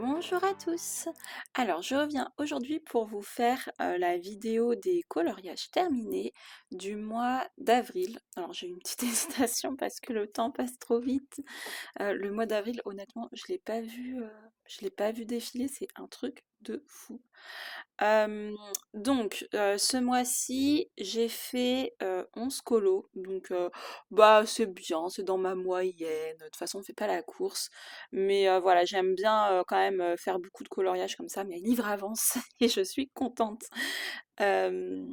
Bonjour à tous. Alors, je reviens aujourd'hui pour vous faire la vidéo des coloriages terminés du mois d'avril. Alors, j'ai eu une petite hésitation parce que le temps passe trop vite. Le mois d'avril, honnêtement, je l'ai pas vu défiler, c'est un truc de fou. Euh, ce mois-ci, j'ai fait 11 colos. Bah, c'est bien, c'est dans ma moyenne. De toute façon, on fait pas la course. Mais voilà, j'aime bien quand même faire beaucoup de coloriage comme ça. Mes livres avancent et je suis contente. Euh,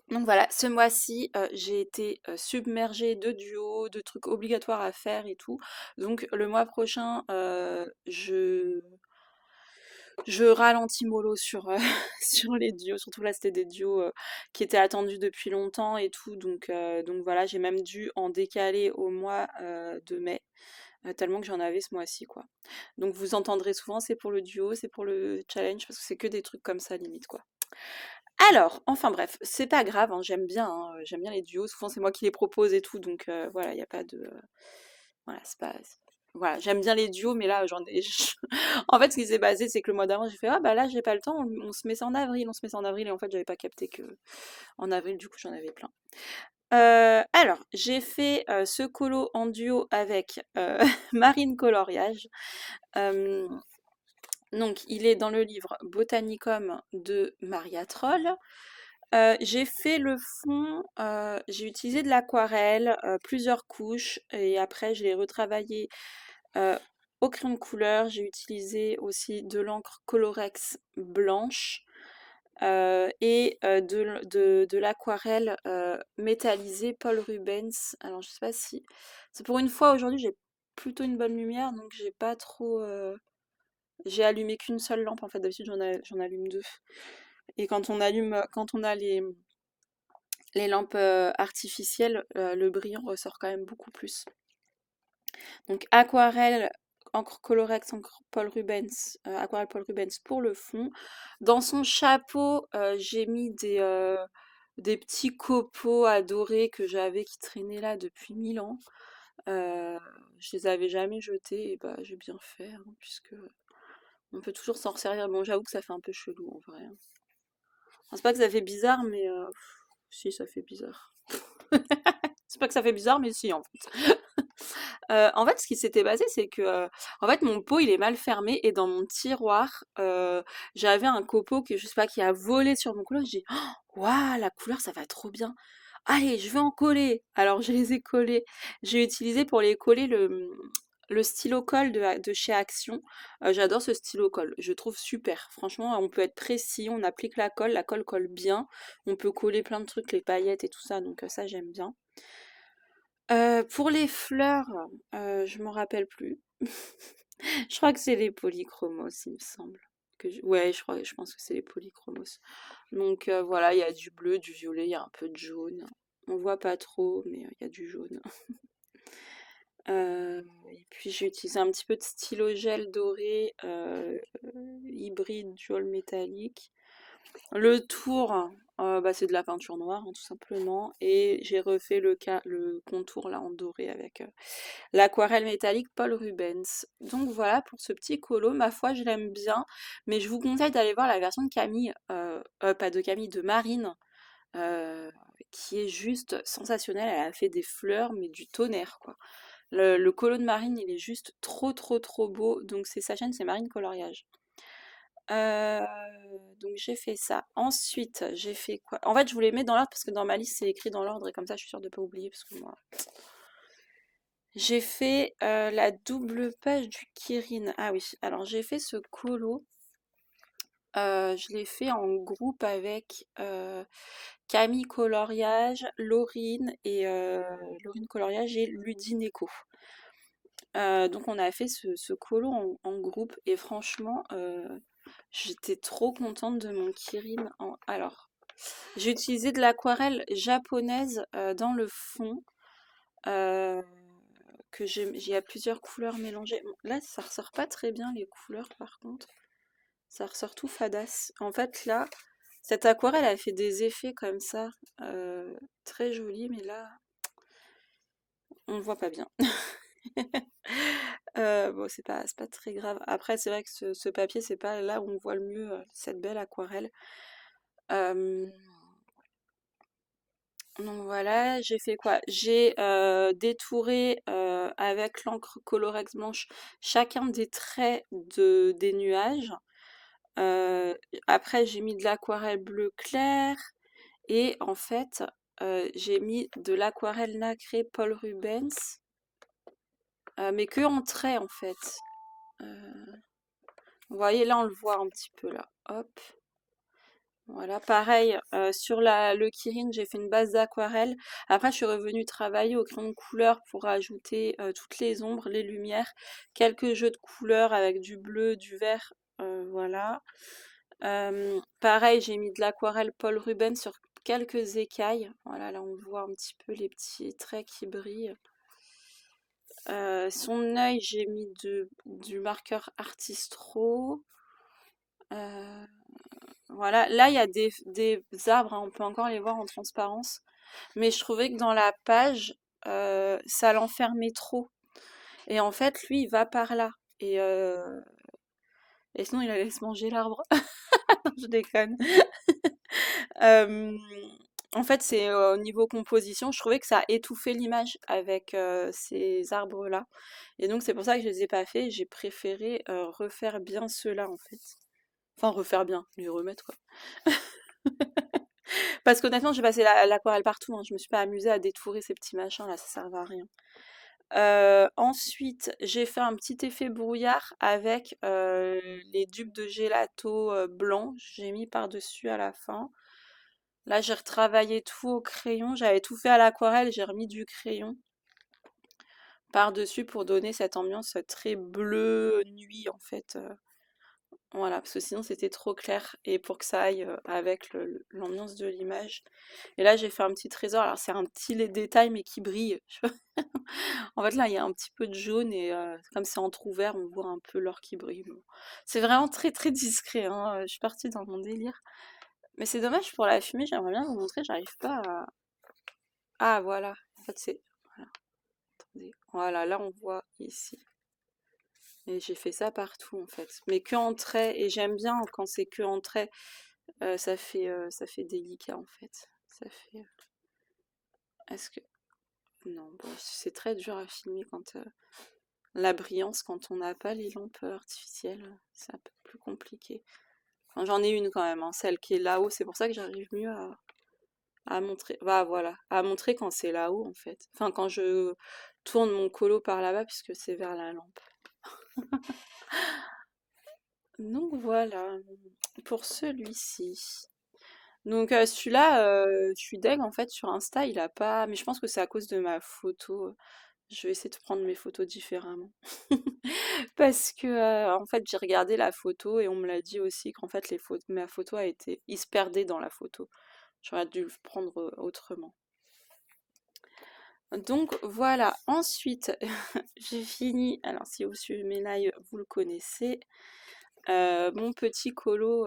donc voilà, ce mois-ci, j'ai été submergée de duos, de trucs obligatoires à faire et tout. Donc le mois prochain, je ralentis mollo sur, sur les duos, surtout là c'était des duos qui étaient attendus depuis longtemps et tout, donc voilà, j'ai même dû en décaler au mois de mai, tellement que j'en avais ce mois-ci quoi. Donc vous entendrez souvent c'est pour le duo, c'est pour le challenge, parce que c'est que des trucs comme ça limite quoi. Alors, enfin bref, c'est pas grave, hein, j'aime bien les duos, souvent c'est moi qui les propose et tout, donc voilà, il n'y a pas de... voilà, c'est pas... Voilà, j'aime bien les duos, mais là, j'en ai... En fait, ce qui s'est passé, c'est que le mois d'avant, j'ai fait, ah bah là, j'ai pas le temps, on se met ça en avril, on se met ça en avril, et en fait, j'avais pas capté que en avril, du coup, j'en avais plein. Alors, j'ai fait ce colo en duo avec Marine Coloriage. Euh, donc, il est dans le livre Botanicum de Maria Troll. J'ai fait le fond, j'ai utilisé de l'aquarelle, plusieurs couches, et après je l'ai retravaillé euh, au crayon de couleur. J'ai utilisé aussi de l'encre Colorex blanche de l'aquarelle métallisée Paul Rubens. Alors je sais pas si... C'est pour une fois aujourd'hui j'ai plutôt une bonne lumière, donc j'ai pas trop... J'ai allumé qu'une seule lampe en fait, d'habitude j'en allume deux. Et quand on a les lampes artificielles, le brillant ressort quand même beaucoup plus. Donc aquarelle, encre Colorex, encre Paul Rubens, aquarelle Paul Rubens pour le fond. Dans son chapeau, j'ai mis des petits copeaux adorés que j'avais qui traînaient là depuis 1000 ans. Je les avais jamais jetés et bah j'ai bien fait, hein, puisque on peut toujours s'en resservir. Bon, j'avoue que ça fait un peu chelou en vrai, hein. Enfin, c'est pas que ça fait bizarre, mais si ça fait bizarre. C'est pas que ça fait bizarre, mais si en fait. En fait, ce qui s'était passé, c'est que, en fait, mon pot, il est mal fermé et dans mon tiroir, j'avais un copeau que je sais pas, qui a volé sur mon couleur. J'ai dit: «Waouh, la couleur, ça va trop bien. Allez, je vais en coller». Alors je les ai collés. J'ai utilisé pour les coller le stylo colle de chez Action. J'adore ce stylo colle, je trouve super. Franchement, on peut être précis, on applique la colle colle bien. On peut coller plein de trucs, les paillettes et tout ça, donc ça, j'aime bien. Pour les fleurs, je m'en rappelle plus. Je crois que c'est les polychromos, il me semble. Ouais, je pense que c'est les polychromos. Donc voilà, il y a du bleu, du violet, il y a un peu de jaune. On voit pas trop, mais il y a du jaune. Et puis j'ai utilisé un petit peu de stylo gel doré, hybride dual métallique. Le tour, bah, c'est de la peinture noire, hein, tout simplement. Et j'ai refait le contour là en doré avec l'aquarelle métallique Paul Rubens. Donc voilà pour ce petit colo. Ma foi, je l'aime bien. Mais je vous conseille d'aller voir la version de Camille, pas de Camille, de Marine, euh, qui est juste sensationnelle. Elle a fait des fleurs, mais du tonnerre, quoi. Le colo de Marine, il est juste trop, trop, trop beau. Donc c'est sa chaîne, c'est Marine Coloriage. Euh, donc j'ai fait ça. Ensuite, j'ai fait quoi? En fait, je voulais mettre dans l'ordre parce que dans ma liste, c'est écrit dans l'ordre et comme ça, je suis sûre de pas oublier parce que moi. J'ai fait la double page du Kirin. Ah oui, alors j'ai fait ce colo. Je l'ai fait en groupe avec Camille Coloriage, Laurine et Laurine Coloriage et Ludine Eco. Donc on a fait ce colo en groupe et franchement, j'étais trop contente de mon Kirin. Alors, j'ai utilisé de l'aquarelle japonaise dans le fond, euh, il y a plusieurs couleurs mélangées. Bon, là, ça ressort pas très bien les couleurs par contre. Ça ressort tout fadasse. En fait, là, cette aquarelle a fait des effets comme ça, très jolis, mais là, on ne voit pas bien. Bon, c'est pas très grave. Après, c'est vrai que ce papier, c'est pas là où on voit le mieux cette belle aquarelle. Euh, donc voilà, j'ai fait quoi? J'ai détouré avec l'encre Colorex blanche chacun des traits des nuages. Euh, Après, j'ai mis de l'aquarelle bleu clair et en fait, j'ai mis de l'aquarelle nacrée Paul Rubens, mais que en trait en fait. Euh, Vous voyez, là, on le voit un petit peu là. Hop. Voilà, pareil, sur le Kirin, j'ai fait une base d'aquarelle. Après, je suis revenue travailler au crayon de couleur pour ajouter toutes les ombres, les lumières, quelques jeux de couleurs avec du bleu, du vert, voilà. Pareil, j'ai mis de l'aquarelle Paul Rubens sur quelques écailles. Voilà, là, on voit un petit peu les petits traits qui brillent. Son œil, j'ai mis du marqueur Artistro. Euh, Voilà, là il y a des arbres, hein, on peut encore les voir en transparence, mais je trouvais que dans la page, ça l'enfermait trop. Et en fait, lui, il va par là. Et, euh, et sinon, il allait se manger l'arbre. Je déconne. Euh, En fait, c'est au niveau composition, je trouvais que ça étouffait l'image avec ces arbres-là. Et donc, c'est pour ça que je les ai pas fait. J'ai préféré refaire bien ceux-là, en fait. Enfin, refaire bien, les remettre, quoi. Parce qu'honnêtement, j'ai passé l'aquarelle partout, hein. Je me suis pas amusée à détourer ces petits machins là, ça servait à rien. Ensuite, j'ai fait un petit effet brouillard avec les dupes de gelato blanc. J'ai mis par-dessus à la fin. Là, j'ai retravaillé tout au crayon. J'avais tout fait à l'aquarelle, j'ai remis du crayon par-dessus pour donner cette ambiance très bleue nuit en fait. Voilà, parce que sinon c'était trop clair et pour que ça aille avec l'ambiance de l'image. Et là, j'ai fait un petit trésor. Alors, c'est un petit détail, mais qui brille. En fait, là, il y a un petit peu de jaune et comme c'est entrouvert, on voit un peu l'or qui brille. Bon. C'est vraiment très très discret, hein. Je suis partie dans mon délire. Mais c'est dommage pour la fumée, j'aimerais bien vous montrer. J'arrive pas à. Ah, voilà. En fait, c'est. Voilà. Attendez. Voilà, là, on voit ici. Et j'ai fait ça partout, en fait. Mais que en trait. Et j'aime bien quand c'est que en trait. Ça fait délicat, en fait. Ça fait. Est-ce que. Non, bon, c'est très dur à filmer quand la brillance, quand on n'a pas les lampes artificielles, c'est un peu plus compliqué. Enfin, j'en ai une quand même, hein, celle qui est là-haut, c'est pour ça que j'arrive mieux à montrer. Bah voilà, à montrer quand c'est là-haut en fait. Enfin, quand je tourne mon colo par là-bas, puisque c'est vers la lampe. Donc voilà, pour celui-ci. Donc celui-là, je suis deg en fait sur Insta, il a pas. Mais je pense que c'est à cause de ma photo. Je vais essayer de prendre mes photos différemment. Parce que en fait j'ai regardé la photo et on me l'a dit aussi qu'en fait ma photo a été. Il se perdait dans la photo. J'aurais dû le prendre autrement. Donc voilà. Ensuite, j'ai fini. Alors si vous suivez mes lives, vous le connaissez. Mon petit colo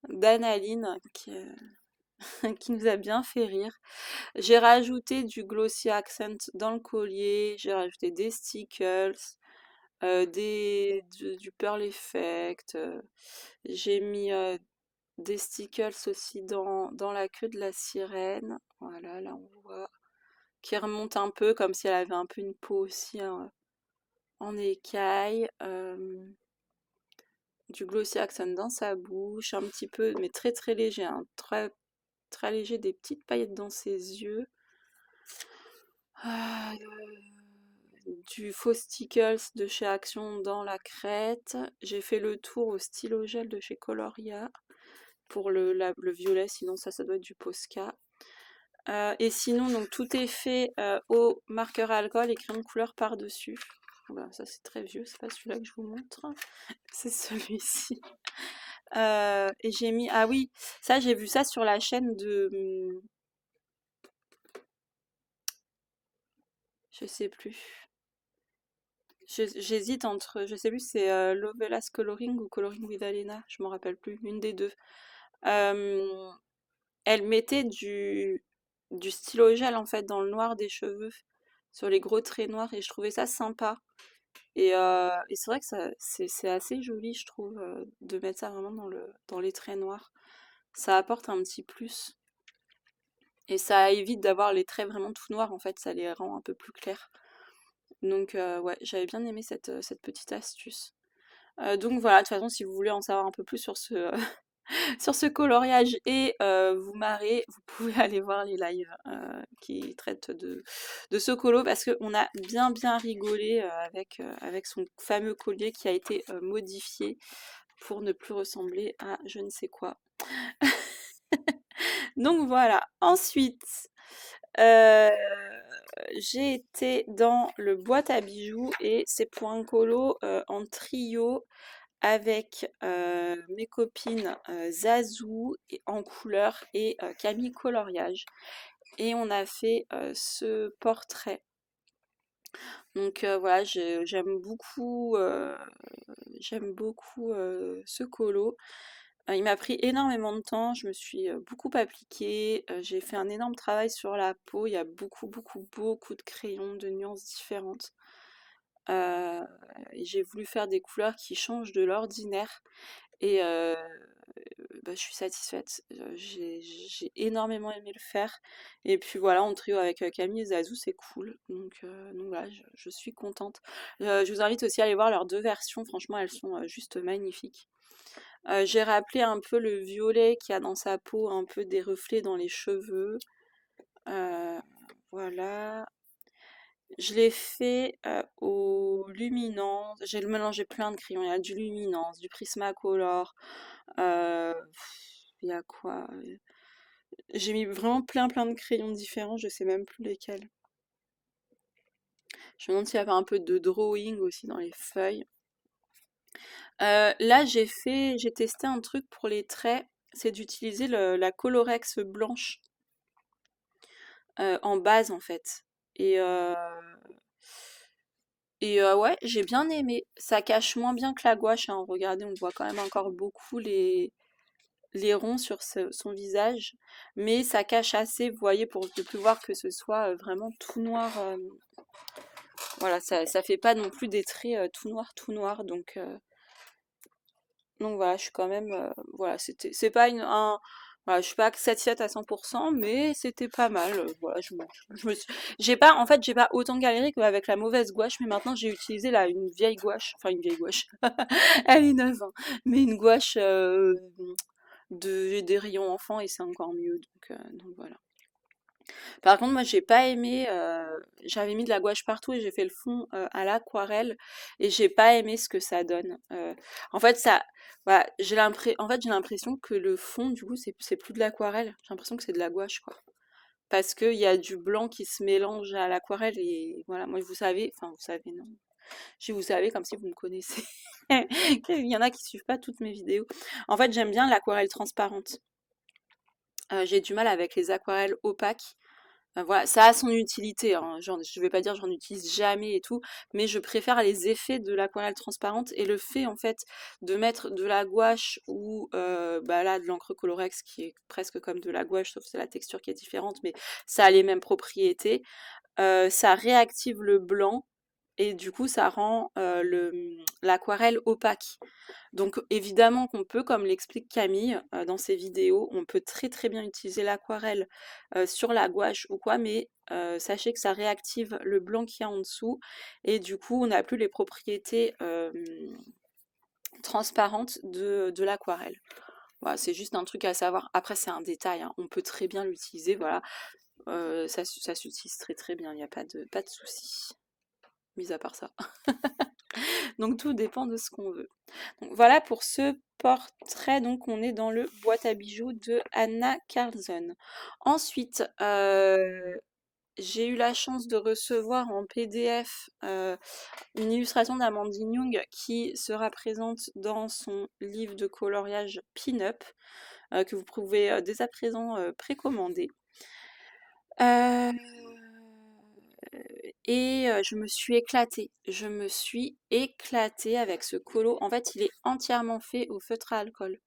d'Analine qui nous a bien fait rire. J'ai rajouté du glossy accent dans le collier, j'ai rajouté des stickers, du pearl effect, j'ai mis des stickers aussi dans la queue de la sirène. Voilà, là on voit qui remonte un peu comme si elle avait un peu une peau aussi hein, en écaille. Du glossy accent dans sa bouche, un petit peu, mais très très léger, hein, très très léger, des petites paillettes dans ses yeux. Ah, du faux stickers de chez Action dans la crête. J'ai fait le tour au stylo gel de chez Coloria pour le violet, sinon ça doit être du Posca. Et sinon, donc tout est fait au marqueur à alcool et crayon de couleur par-dessus. Voilà, ça c'est très vieux, c'est pas celui-là que je vous montre, c'est celui-ci. Et j'ai mis, ah oui, ça j'ai vu ça sur la chaîne de, je sais plus. J'hésite entre, je sais plus, c'est Lovelas Coloring ou Coloring with Alena, je m'en rappelle plus, une des deux. Euh, Elle mettait du stylo gel en fait dans le noir des cheveux sur les gros traits noirs et je trouvais ça sympa. Et c'est vrai que c'est assez joli, je trouve, de mettre ça vraiment dans les traits noirs. Ça apporte un petit plus. Et ça évite d'avoir les traits vraiment tout noirs, en fait, ça les rend un peu plus clairs. Donc ouais, j'avais bien aimé cette petite astuce. Donc voilà, de toute façon, si vous voulez en savoir un peu plus sur ce, sur ce coloriage et vous marrer, vous pouvez aller voir les lives qui traitent de ce colo parce qu'on a bien rigolé avec son fameux collier qui a été modifié pour ne plus ressembler à je ne sais quoi. Donc voilà. Ensuite, euh, j'ai été dans le boîte à bijoux et c'est pour un colo en trio avec mes copines Zazou en couleur et Camille Coloriage. Et on a fait ce portrait. Donc voilà, j'aime beaucoup ce colo. Il m'a pris énormément de temps, je me suis beaucoup appliquée, j'ai fait un énorme travail sur la peau, il y a beaucoup de crayons de nuances différentes. Euh, et j'ai voulu faire des couleurs qui changent de l'ordinaire et bah, je suis satisfaite. J'ai énormément aimé le faire. Et puis voilà, en trio avec Camille et Zazou, c'est cool. Donc voilà, je suis contente. Je vous invite aussi à aller voir leurs deux versions. Franchement, elles sont juste magnifiques. J'ai rappelé un peu le violet qu'il y a dans sa peau, un peu des reflets dans les cheveux. Euh, voilà. Je l'ai fait au luminance. J'ai mélangé plein de crayons. Il y a du luminance, du Prismacolor. Il y a quoi? J'ai mis vraiment plein de crayons différents. Je sais même plus lesquels. Je me demande s'il y avait un peu de drawing aussi dans les feuilles. Là, j'ai testé un truc pour les traits. C'est d'utiliser la Colorex blanche en base en fait. Et, euh, et ouais, j'ai bien aimé. Ça cache moins bien que la gouache, hein. Regardez, on voit quand même encore beaucoup les ronds sur son visage. Mais ça cache assez, vous voyez, pour ne plus voir que ce soit vraiment tout noir. Voilà, ça fait pas non plus des traits tout noir. Donc voilà, je suis quand même. Voilà, c'est pas voilà, je suis pas satisfaite à 100%, mais c'était pas mal. Voilà, je me suis- j'ai pas, en fait, j'ai pas autant galéré qu'avec la mauvaise gouache, mais maintenant j'ai utilisé une vieille gouache, enfin une vieille gouache. Elle est neuve, hein, mais une gouache des rayons enfants et c'est encore mieux. Donc voilà. Par contre, moi, j'ai pas aimé. J'avais mis de la gouache partout et j'ai fait le fond à l'aquarelle et j'ai pas aimé ce que ça donne. En fait, voilà, j'ai l'impression que le fond, du coup, c'est plus de l'aquarelle. J'ai l'impression que c'est de la gouache, quoi. Parce qu'il y a du blanc qui se mélange à l'aquarelle et voilà. Moi, vous savez, non. Vous savez comme si vous me connaissez. Il y en a qui suivent pas toutes mes vidéos. En fait, j'aime bien l'aquarelle transparente. J'ai du mal avec les aquarelles opaques. Voilà, ça a son utilité, hein. Je vais pas dire j'en utilise jamais et tout, mais je préfère les effets de l'aquarelle transparente et le fait en fait de mettre de la gouache ou bah là de l'encre Colorex qui est presque comme de la gouache, sauf que c'est la texture qui est différente, mais ça a les mêmes propriétés. Ça réactive le blanc et du coup ça rend l'aquarelle opaque. Donc évidemment qu'on peut, comme l'explique Camille dans ses vidéos, on peut très bien utiliser l'aquarelle sur la gouache ou quoi, mais sachez que ça réactive le blanc qu'il y a en dessous et du coup on n'a plus les propriétés transparentes de l'aquarelle. Voilà, c'est juste un truc à savoir. Après c'est un détail, hein. On peut très bien l'utiliser, voilà. Ça s'utilise très bien, il n'y a pas de souci, mis à part ça. Donc tout dépend de ce qu'on veut. Donc, voilà pour ce portrait. Donc on est dans le boîte à bijoux de Anna Carlson. Ensuite, j'ai eu la chance de recevoir en PDF une illustration d'Amandine Young qui sera présente dans son livre de coloriage Pin-Up que vous pouvez dès à présent précommander. Euh, et je me suis éclatée. Je me suis éclatée avec ce colo. En fait, il est entièrement fait au feutre à alcool.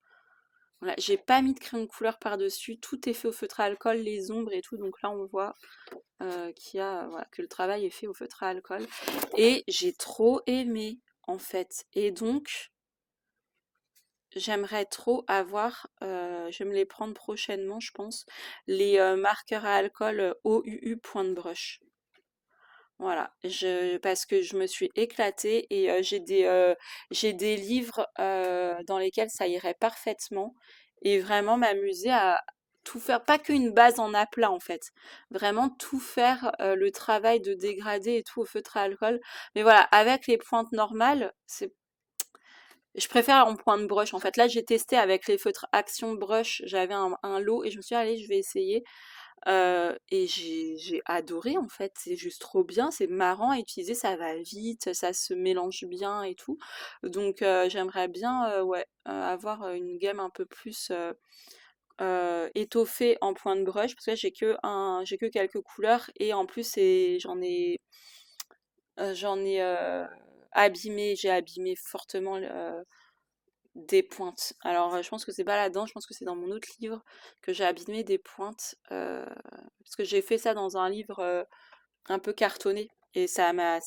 Voilà, j'ai pas mis de crayon de couleur par-dessus. Tout est fait au feutre à alcool, les ombres et tout. Donc là, on voit. voilà, que le travail est fait au feutre à alcool. Et j'ai trop aimé, en fait. Et donc, j'aimerais trop avoir, je vais me les prendre prochainement, je pense, les marqueurs à alcool OUU Point de Brush. Voilà, parce que je me suis éclatée et j'ai des livres dans lesquels ça irait parfaitement et vraiment m'amuser à tout faire, pas qu'une base en aplat en fait, vraiment tout faire, le travail de dégradé et tout au feutre à alcool. Mais voilà, avec les pointes normales, je préfère en point de brush en fait. Là, j'ai testé avec les feutres Action Brush, j'avais un lot et je me suis dit, allez, je vais essayer. Et j'ai adoré en fait, c'est juste trop bien, c'est marrant à utiliser, ça va vite, ça se mélange bien et tout. Donc j'aimerais bien ouais, avoir une gamme un peu plus étoffée en point de brush parce que là j'ai que quelques couleurs et en plus j'en ai j'ai abîmé fortement des pointes. Alors, je pense que c'est pas là-dedans, je pense que c'est dans mon autre livre que j'ai abîmé des pointes, parce que j'ai fait ça dans un livre un peu cartonné et ça m'a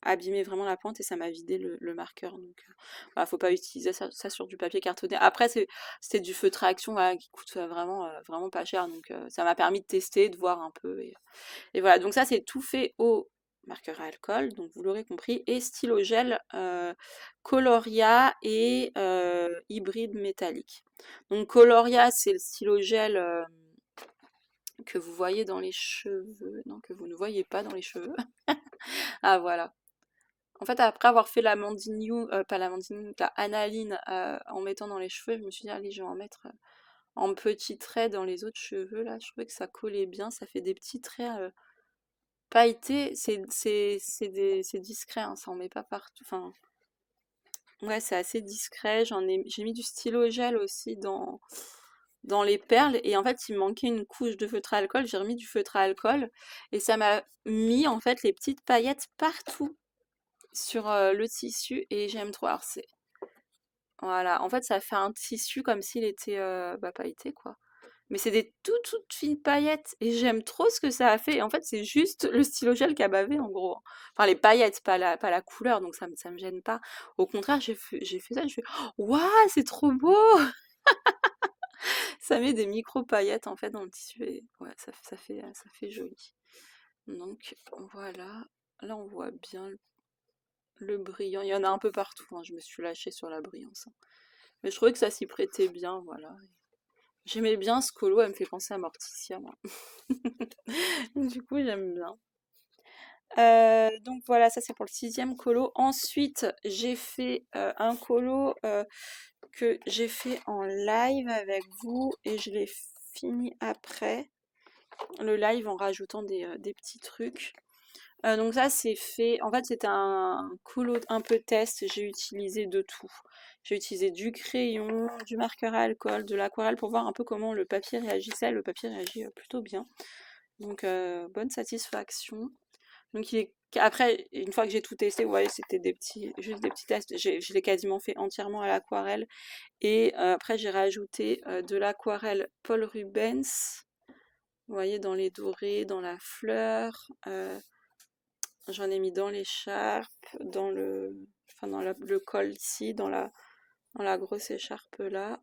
abîmé vraiment la pointe et ça m'a vidé le marqueur. Donc, voilà, faut pas utiliser ça sur du papier cartonné. Après, c'était du feutre à action voilà, qui coûte vraiment pas cher, donc ça m'a permis de tester, de voir un peu et voilà, donc ça c'est tout fait au marqueur à alcool, donc vous l'aurez compris, et stylo gel Coloria et hybride métallique. Donc Coloria c'est le stylo gel que vous voyez dans les cheveux, non que vous ne voyez pas dans les cheveux. Ah voilà. En fait après avoir fait l'Amandine You, pas l'Amandine You, la Analine en mettant dans les cheveux, je me suis dit allez je vais en mettre en petits traits dans les autres cheveux là, je trouvais que ça collait bien, ça fait des petits traits pailleté, c'est discret, hein, ça en met pas partout. Enfin, ouais, c'est assez discret. J'ai mis du stylo gel aussi dans les perles. Et en fait, il me manquait une couche de feutre à alcool. J'ai remis du feutre à alcool. Et ça m'a mis, en fait, les petites paillettes partout sur le tissu. Et j'aime trop. Alors, voilà. En fait, ça fait un tissu comme s'il était pailleté, quoi. Mais c'est des toutes fines paillettes et j'aime trop ce que ça a fait. En fait, c'est juste le stylo gel qui a bavé en gros. Enfin, les paillettes, pas la couleur, donc ça me gêne pas. Au contraire, j'ai fait ça, je fais waouh, c'est trop beau! Ça met des micro paillettes en fait dans le tissu et ouais, ça fait joli. Donc voilà, là on voit bien le brillant. Il y en a un peu partout, hein. Je me suis lâchée sur la brillance, hein. Mais je trouvais que ça s'y prêtait bien, voilà. J'aimais bien ce colo, elle me fait penser à Morticia, moi. Du coup, j'aime bien. Donc voilà, ça c'est pour le sixième colo. Ensuite, j'ai fait un colo que j'ai fait en live avec vous et je l'ai fini après le live en rajoutant des petits trucs. Donc ça c'est fait, en fait c'était un colo un peu test, j'ai utilisé de tout. J'ai utilisé du crayon, du marqueur à alcool, de l'aquarelle pour voir un peu comment le papier réagissait. Le papier réagit plutôt bien. Donc bonne satisfaction. Donc après, une fois que j'ai tout testé, vous voyez, c'était juste des petits tests. Je l'ai quasiment fait entièrement à l'aquarelle. Et après, j'ai rajouté de l'aquarelle Paul Rubens. Vous voyez, dans les dorés, dans la fleur. J'en ai mis dans l'écharpe, enfin le col ici, dans la grosse écharpe là.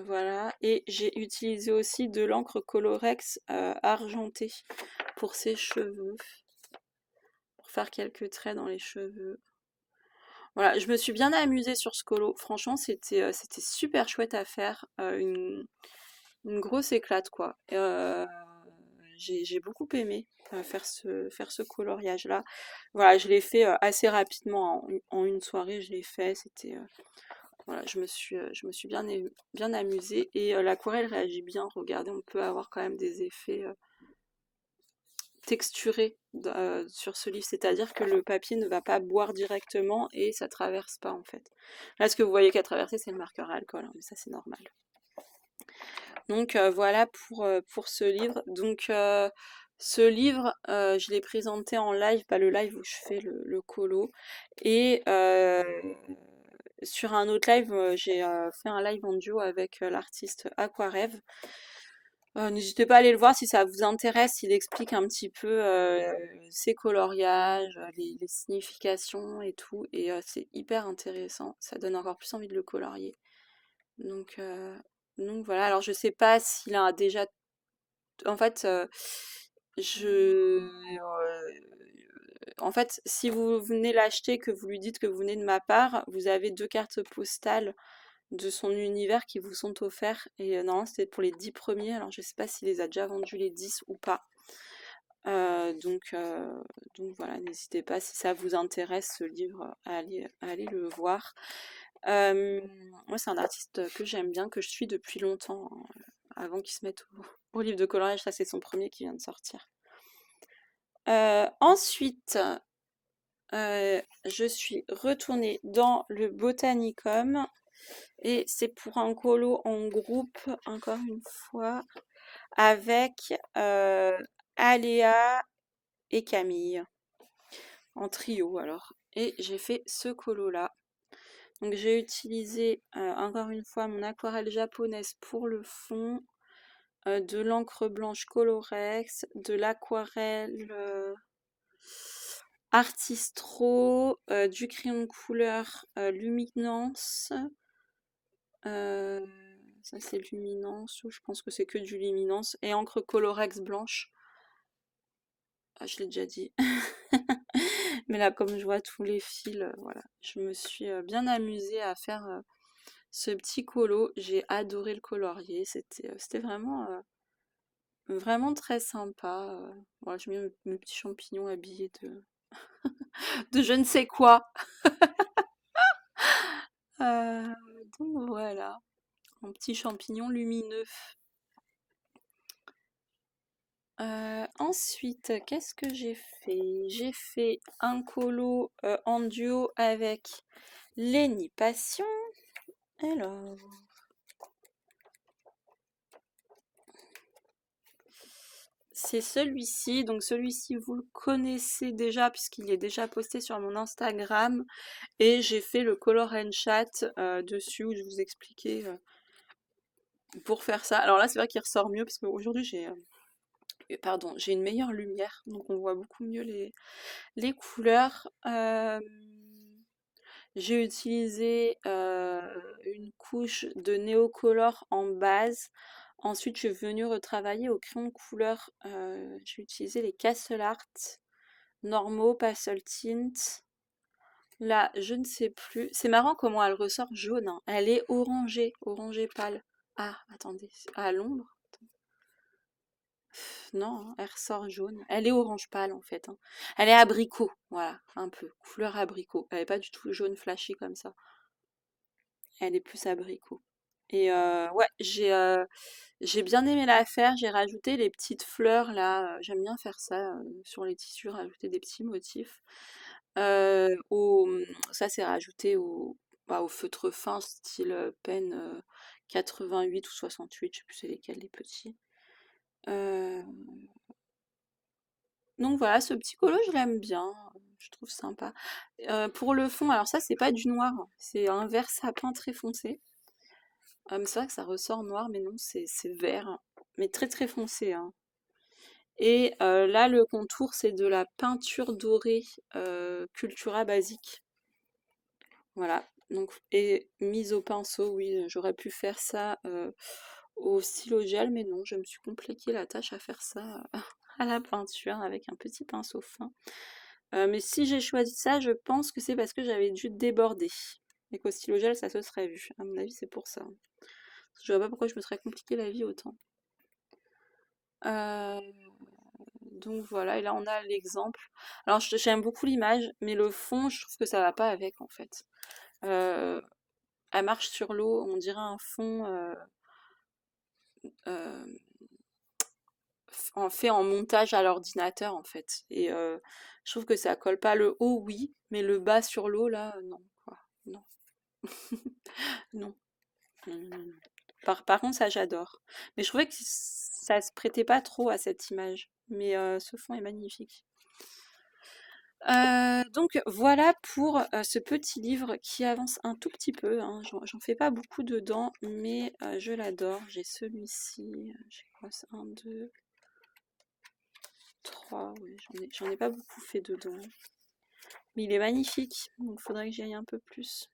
Voilà. Et j'ai utilisé aussi de l'encre Colorex argentée pour ses cheveux. Pour faire quelques traits dans les cheveux. Voilà, je me suis bien amusée sur ce colo. Franchement, c'était super chouette à faire. Une grosse éclate, quoi. J'ai beaucoup aimé faire ce coloriage-là. Voilà, je l'ai fait assez rapidement. En une soirée, je l'ai fait. Voilà, je me suis bien amusée. Et l'aquarelle réagit bien. Regardez, on peut avoir quand même des effets texturé sur ce livre, c'est-à-dire que le papier ne va pas boire directement et ça traverse pas en fait. Là, ce que vous voyez qu'à traverser, c'est le marqueur à alcool, hein, mais ça c'est normal. Donc voilà pour ce livre. Donc ce livre, je l'ai présenté en live, pas le live où je fais le colo, et sur un autre live, j'ai fait un live en duo avec l'artiste Aquarève. N'hésitez pas à aller le voir si ça vous intéresse. Il explique un petit peu ses coloriages, les significations et tout. Et c'est hyper intéressant. Ça donne encore plus envie de le colorier. Donc, euh, donc voilà. Alors je sais pas s'il a déjà. En fait, je. En fait, si vous venez l'acheter, que vous lui dites que vous venez de ma part, vous avez 2 cartes postales de son univers qui vous sont offerts. Et normalement, c'était pour les 10 premiers. Alors, je sais pas s'il les a déjà vendus les 10 ou pas. Euh, donc, euh, donc voilà, n'hésitez pas, si ça vous intéresse, ce livre, à aller le voir. Euh, Moi, c'est un artiste que j'aime bien, que je suis depuis longtemps, hein, avant qu'il se mette au livre de coloriage. Ça, c'est son premier qui vient de sortir. Ensuite, je suis retournée dans le Botanicum. Et c'est pour un colo en groupe, encore une fois, avec Aléa et Camille, en trio alors. Et j'ai fait ce colo-là. Donc j'ai utilisé encore une fois mon aquarelle japonaise pour le fond, de l'encre blanche Colorex, de l'aquarelle Artistro, du crayon de couleur Luminance. Euh, Ça c'est Luminance, ou je pense que c'est que du Luminance. Et encre Colorex blanche. Ah, je l'ai déjà dit. Mais là, comme je vois tous les fils, voilà. Je me suis bien amusée à faire ce petit colo. J'ai adoré le colorier. C'était vraiment très sympa. Voilà, j'ai mis mes petits champignons habillés de je ne sais quoi. Euh, donc voilà, un petit champignon lumineux. Ensuite, qu'est-ce que j'ai fait? J'ai fait un colo en duo avec Lenny Passion. Alors, c'est celui-ci. Donc celui-ci, vous le connaissez déjà puisqu'il est déjà posté sur mon Instagram. Et j'ai fait le color and chat dessus où je vous expliquais pour faire ça. Alors là, c'est vrai qu'il ressort mieux parce qu'aujourd'hui, pardon, j'ai une meilleure lumière. Donc on voit beaucoup mieux les couleurs. J'ai utilisé une couche de Neocolor en base. Ensuite, je suis venue retravailler au crayon de couleur. J'ai utilisé les Castle Art normaux, Pastel Tint. Là, je ne sais plus. C'est marrant comment elle ressort jaune, hein. Elle est orangée, orangée pâle. Ah, attendez, à l'ombre? Non, hein, elle ressort jaune. Elle est orange pâle en fait, hein. Elle est abricot, voilà, un peu. Couleur abricot. Elle est pas du tout jaune flashy comme ça. Elle est plus abricot. Et ouais, j'ai bien aimé la faire. J'ai rajouté les petites fleurs là. J'aime bien faire ça sur les tissus, rajouter des petits motifs. Ça c'est rajouté au feutre fin style pen 88 ou 68, je sais plus c'est lesquels les petits. Euh, donc voilà, ce petit colo je l'aime bien, je trouve sympa. Pour le fond, alors ça c'est pas du noir, hein, c'est un vert sapin très foncé. Mais c'est vrai que ça ressort noir, mais non, c'est vert, hein, mais très très foncé, hein. Et là, le contour, c'est de la peinture dorée Cultura basique. Voilà. Donc, et mise au pinceau, oui, j'aurais pu faire ça au stylo gel, mais non, je me suis compliqué la tâche à faire ça à la peinture avec un petit pinceau fin. Mais si j'ai choisi ça, je pense que c'est parce que j'avais dû déborder. Et qu'au stylo gel, ça se serait vu. À mon avis, c'est pour ça. Je vois pas pourquoi je me serais compliqué la vie autant. Euh, donc voilà, et là on a l'exemple. Alors j'aime beaucoup l'image, mais le fond, je trouve que ça va pas avec en fait. Euh, Elle marche sur l'eau, on dirait un fond euh, fait en montage à l'ordinateur en fait. Et je trouve que ça colle pas. Le haut, oui, mais le bas sur l'eau, là, non, quoi. Non, non, non, non, non. Par contre, ça j'adore. Mais je trouvais que ça se prêtait pas trop à cette image. Mais ce fond est magnifique. Donc voilà pour ce petit livre qui avance un tout petit peu, hein. J'en fais pas beaucoup dedans, mais je l'adore. J'ai celui-ci, j'ai quoi, c'est 1, 2, 3, ouais, j'en ai pas beaucoup fait dedans. Mais il est magnifique, donc faudrait que j'y aille un peu plus.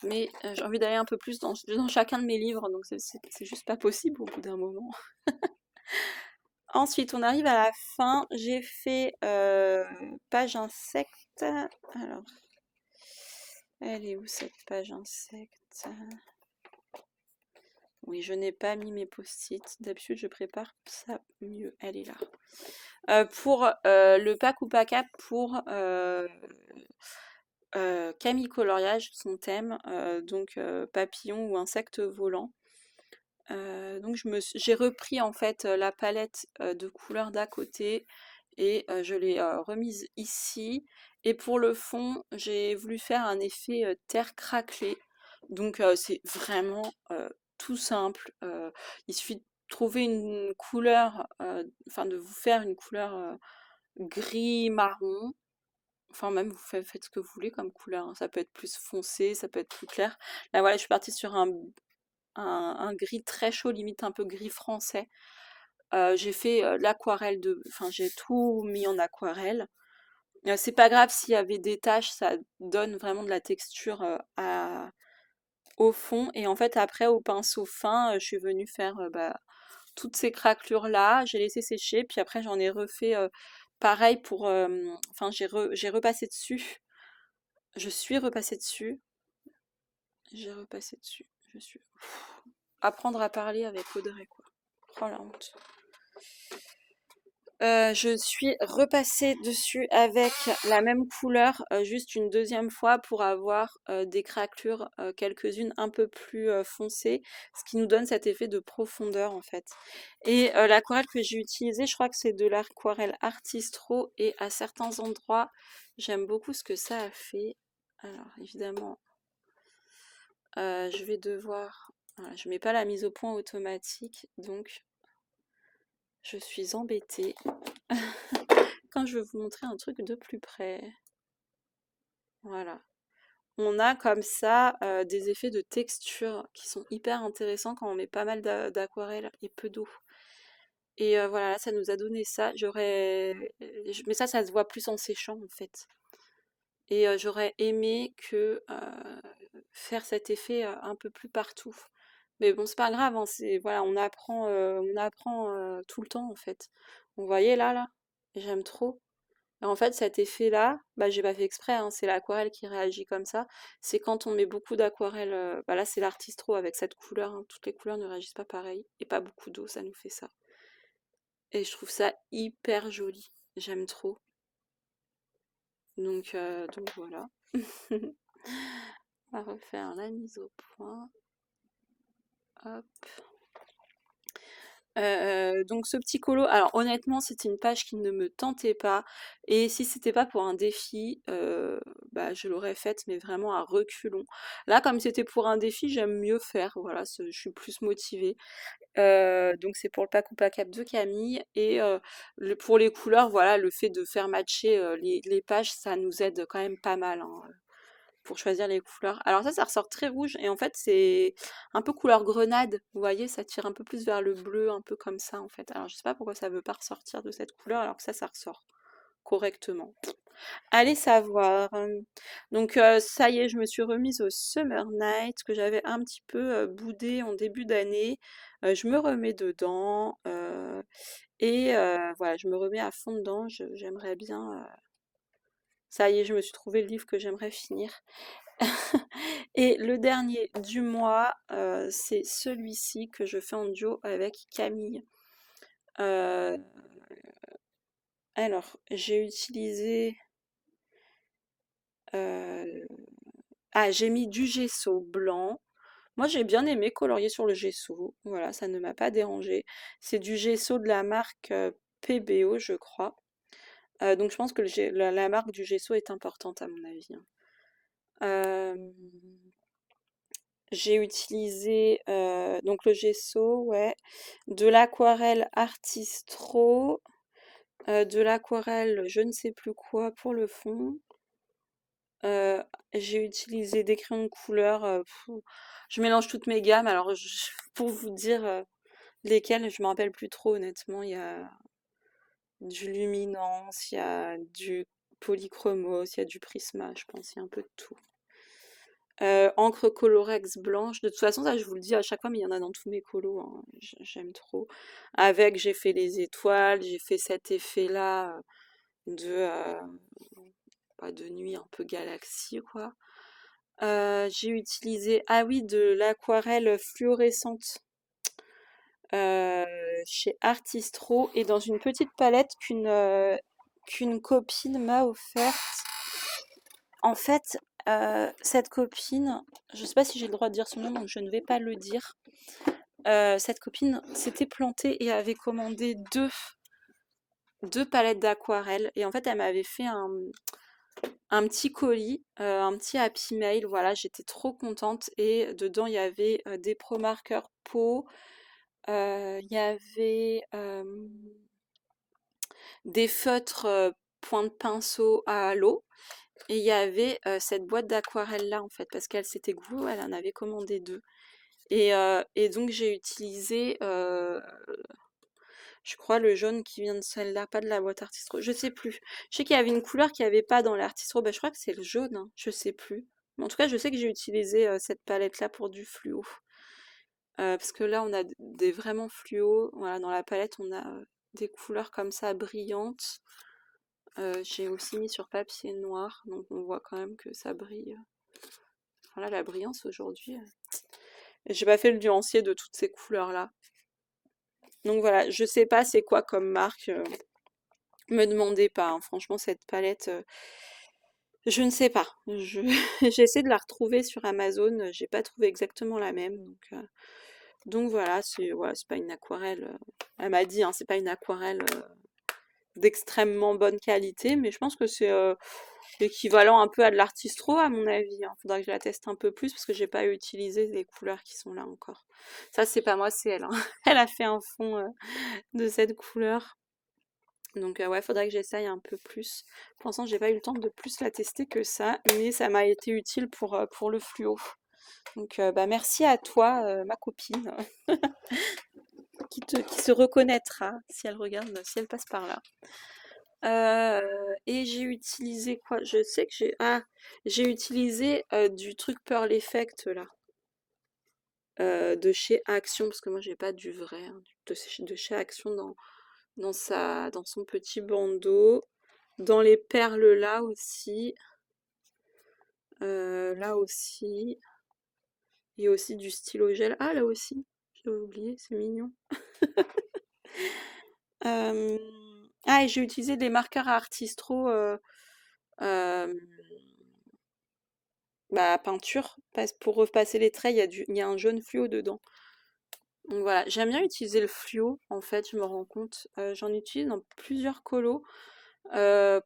Mais j'ai envie d'aller un peu plus dans chacun de mes livres, donc c'est juste pas possible au bout d'un moment. Ensuite, on arrive à la fin. J'ai fait page insecte. Alors, elle est où cette page insecte? Oui, je n'ai pas mis mes post-it. D'habitude, je prépare ça mieux. Elle est là. Pour le pack ou pack pour Camille Coloriage, son thème, donc papillon ou insecte volant. Donc j'ai repris en fait la palette de couleurs d'à côté et je l'ai remise ici. Et pour le fond, j'ai voulu faire un effet terre craquelée. Donc c'est vraiment tout simple. Il suffit de trouver une couleur, enfin de vous faire une couleur gris marron. Enfin même vous faites ce que vous voulez comme couleur, hein. Ça peut être plus foncé, ça peut être plus clair. Là voilà, je suis partie sur un gris très chaud, limite un peu gris français. J'ai fait l'aquarelle enfin j'ai tout mis en aquarelle. C'est pas grave s'il y avait des taches, ça donne vraiment de la texture au fond. Et en fait après au pinceau fin, je suis venue faire toutes ces craquelures là. J'ai laissé sécher, puis après j'en ai refait pareil pour. Enfin j'ai repassé dessus. Je suis repassée dessus. J'ai repassé dessus. Je suis. Apprendre à parler avec Audrey quoi. Oh la honte. Je suis repassée dessus avec la même couleur, juste une deuxième fois pour avoir des craquelures, quelques-unes un peu plus foncées, ce qui nous donne cet effet de profondeur en fait. Et l'aquarelle que j'ai utilisée, je crois que c'est de l'aquarelle Artistro et à certains endroits, j'aime beaucoup ce que ça a fait. Alors évidemment, je vais devoir... Voilà, je mets pas la mise au point automatique, donc je suis embêtée. Quand je vais vous montrer un truc de plus près. Voilà. On a comme ça des effets de texture qui sont hyper intéressants quand on met pas mal d'aquarelle et peu d'eau. Et voilà, là, ça nous a donné ça. Mais ça se voit plus en séchant en fait. Et j'aurais aimé que faire cet effet un peu plus partout. Mais bon, c'est pas grave, hein, voilà, on apprend tout le temps en fait. Vous voyez là, j'aime trop. Et en fait, cet effet-là, bah, j'ai pas fait exprès, hein, c'est l'aquarelle qui réagit comme ça. C'est quand on met beaucoup d'aquarelle, bah là c'est l'artistro avec cette couleur, hein, toutes les couleurs ne réagissent pas pareil, et pas beaucoup d'eau, ça nous fait ça. Et je trouve ça hyper joli, j'aime trop. Donc voilà. On va refaire la mise au point. Hop. Donc ce petit colo, alors honnêtement c'était une page qui ne me tentait pas et si c'était pas pour un défi, bah, je l'aurais faite mais vraiment à reculons. Là comme c'était pour un défi j'aime mieux faire, voilà, je suis plus motivée. Donc c'est pour le pack ou pack up de Camille et pour les couleurs, voilà, le fait de faire matcher les pages ça nous aide quand même pas mal, hein, pour choisir les couleurs. Alors ça ressort très rouge et en fait c'est un peu couleur grenade, vous voyez, ça tire un peu plus vers le bleu, un peu comme ça en fait. Alors je sais pas pourquoi ça veut pas ressortir de cette couleur alors que ça ressort correctement. Allez savoir. Donc ça y est, je me suis remise au Summer Night que j'avais un petit peu boudé en début d'année. Je me remets dedans et voilà, je me remets à fond dedans. J'aimerais bien. Ça y est, je me suis trouvé le livre que j'aimerais finir. Et le dernier du mois, c'est celui-ci que je fais en duo avec Camille. Euh, alors, j'ai utilisé... euh, Ah, j'ai mis du gesso blanc. Moi, j'ai bien aimé colorier sur le gesso. Voilà, ça ne m'a pas dérangé. C'est du gesso de la marque PBO, je crois. Donc, je pense que la marque du gesso est importante à mon avis, hein. Euh, J'ai utilisé donc le gesso, ouais, de l'aquarelle Artistro, de l'aquarelle, je ne sais plus quoi pour le fond. Euh, j'ai utilisé des crayons de couleur. Je mélange toutes mes gammes. Alors, pour vous dire lesquelles, je me rappelle plus trop, honnêtement. Il y a du luminance, il y a du polychromos, il y a du prisma, je pense. Il y a un peu de tout. Encre Colorex blanche. De toute façon, ça, je vous le dis à chaque fois, mais il y en a dans tous mes colos, hein. J'aime trop. Avec, j'ai fait les étoiles, j'ai fait cet effet-là de, pas de nuit, un peu galaxie, quoi. J'ai utilisé, ah oui, de l'aquarelle fluorescente euh, chez Artistro et dans une petite palette qu'une copine m'a offerte. En fait, cette copine, je sais pas si j'ai le droit de dire son nom, donc je ne vais pas le dire. Cette copine s'était plantée et avait commandé deux palettes d'aquarelle. Et en fait, elle m'avait fait un petit colis, un petit happy mail. Voilà, j'étais trop contente. Et dedans, il y avait des pro marqueurs peau, il y avait des feutres point de pinceau à l'eau. Et il y avait cette boîte d'aquarelle là en fait, parce qu'elle s'était goût, elle en avait commandé deux. Et donc j'ai utilisé, je crois, le jaune qui vient de celle-là, pas de la boîte Artistro, je sais plus. Je sais qu'il y avait une couleur qu'il n'y avait pas dans l'Artistro, bah, je crois que c'est le jaune, hein, je sais plus. Mais en tout cas, je sais que j'ai utilisé cette palette-là pour du fluo. Parce que là, on a des vraiment fluo. Voilà, dans la palette, on a des couleurs comme ça brillantes. J'ai aussi mis sur papier noir, donc on voit quand même que ça brille. Voilà la brillance aujourd'hui. J'ai pas fait le nuancier de toutes ces couleurs-là. Donc voilà, je sais pas c'est quoi comme marque. Me demandez pas, hein. Franchement, cette palette, je ne sais pas. J'ai essayé de la retrouver sur Amazon, j'ai pas trouvé exactement la même. Donc voilà, c'est pas une aquarelle. Elle m'a dit, hein, c'est pas une aquarelle d'extrêmement bonne qualité, mais je pense que c'est équivalent un peu à de l'artistro à mon avis, hein. Faudra que je la teste un peu plus parce que j'ai pas utilisé les couleurs qui sont là encore. Ça c'est pas moi, c'est elle, hein. Elle a fait un fond de cette couleur. Donc ouais, faudrait que j'essaye un peu plus. Pour l'instant, j'ai pas eu le temps de plus la tester que ça, mais ça m'a été utile pour le fluo. Donc bah merci à toi, ma copine, qui se reconnaîtra si elle regarde, si elle passe par là. Et j'ai utilisé quoi? Je sais que j'ai utilisé du truc Pearl Effect là, de chez Action, parce que moi j'ai pas du vrai, hein, de chez Action dans son petit bandeau. Dans les perles là aussi. Il y a aussi du stylo gel. Ah là aussi, j'ai oublié, c'est mignon. Euh, Ah, et j'ai utilisé des marqueurs à Artistro euh, bah, peinture, pour repasser les traits, il y a un jaune fluo dedans. Donc voilà, j'aime bien utiliser le fluo, en fait, je me rends compte. J'en utilise dans plusieurs colos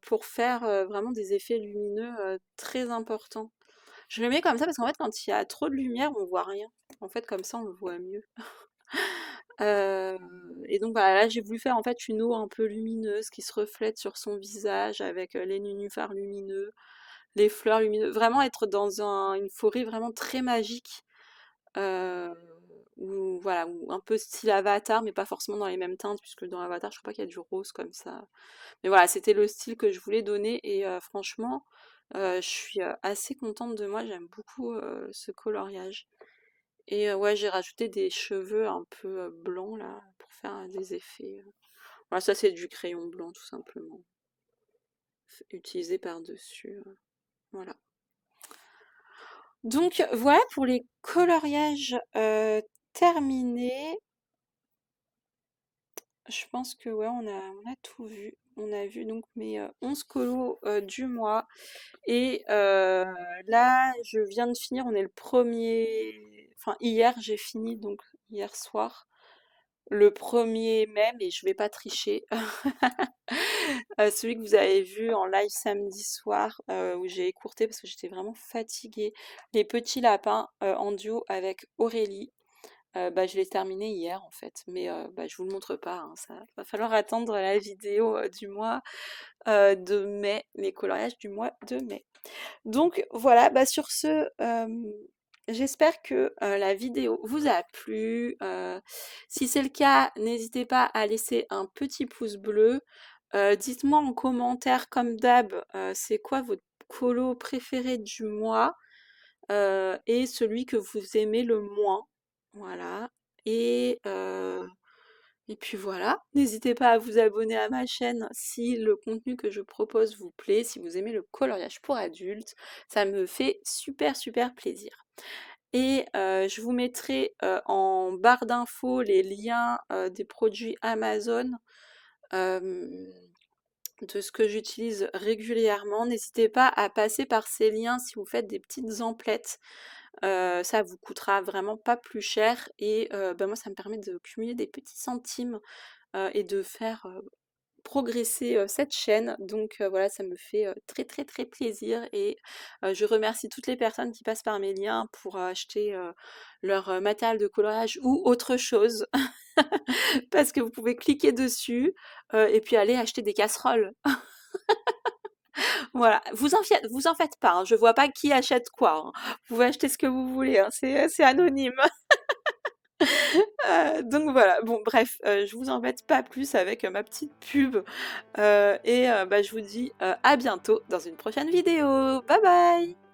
pour faire vraiment des effets lumineux très importants. Je le mets comme ça parce qu'en fait, quand il y a trop de lumière, on voit rien. En fait, comme ça, on le voit mieux. Euh, et donc voilà, là, j'ai voulu faire en fait une eau un peu lumineuse qui se reflète sur son visage avec les nénuphars lumineux, les fleurs lumineuses. Vraiment être dans une forêt vraiment très magique. euh, ou voilà, ou un peu style Avatar, mais pas forcément dans les mêmes teintes, puisque dans Avatar, je crois pas qu'il y a du rose comme ça. Mais voilà, c'était le style que je voulais donner, et franchement, je suis assez contente de moi, j'aime beaucoup ce coloriage. Et ouais, j'ai rajouté des cheveux un peu blancs là, pour faire des effets. Voilà, ça c'est du crayon blanc tout simplement, utilisé par-dessus. Voilà. Donc voilà pour les coloriages terminés. Je pense que ouais, on a tout vu. On a vu donc mes 11 colos du mois. Et là, je viens de finir, on est le premier... Enfin, hier, j'ai fini, donc hier soir, le 1er mai, mais je vais pas tricher. Celui que vous avez vu en live samedi soir, où j'ai écourté parce que j'étais vraiment fatiguée. Les petits lapins en duo avec Aurélie. Bah, je l'ai terminé hier en fait, mais bah, je vous le montre pas, hein, ça va falloir attendre la vidéo du mois de mai, les coloriages du mois de mai. Donc voilà, bah, sur ce, j'espère que la vidéo vous a plu. Si c'est le cas, n'hésitez pas à laisser un petit pouce bleu. Dites-moi en commentaire, comme d'hab, c'est quoi votre colo préféré du mois et celui que vous aimez le moins. Voilà. Et, euh, et puis voilà, n'hésitez pas à vous abonner à ma chaîne si le contenu que je propose vous plaît, si vous aimez le coloriage pour adultes, ça me fait super super plaisir. Et je vous mettrai en barre d'infos les liens des produits Amazon, euh, de ce que j'utilise régulièrement. N'hésitez pas à passer par ces liens si vous faites des petites emplettes. Ça vous coûtera vraiment pas plus cher et bah, moi ça me permet de cumuler des petits centimes et de faire progresser cette chaîne. Donc voilà, ça me fait très très très plaisir et je remercie toutes les personnes qui passent par mes liens pour acheter leur matériel de coloriage ou autre chose parce que vous pouvez cliquer dessus et puis aller acheter des casseroles. Voilà, vous en faites pas, hein, je vois pas qui achète quoi, hein. Vous pouvez acheter ce que vous voulez, hein, c'est anonyme. Donc voilà, bon bref, je vous embête pas plus avec ma petite pub et bah, je vous dis à bientôt dans une prochaine vidéo. Bye bye!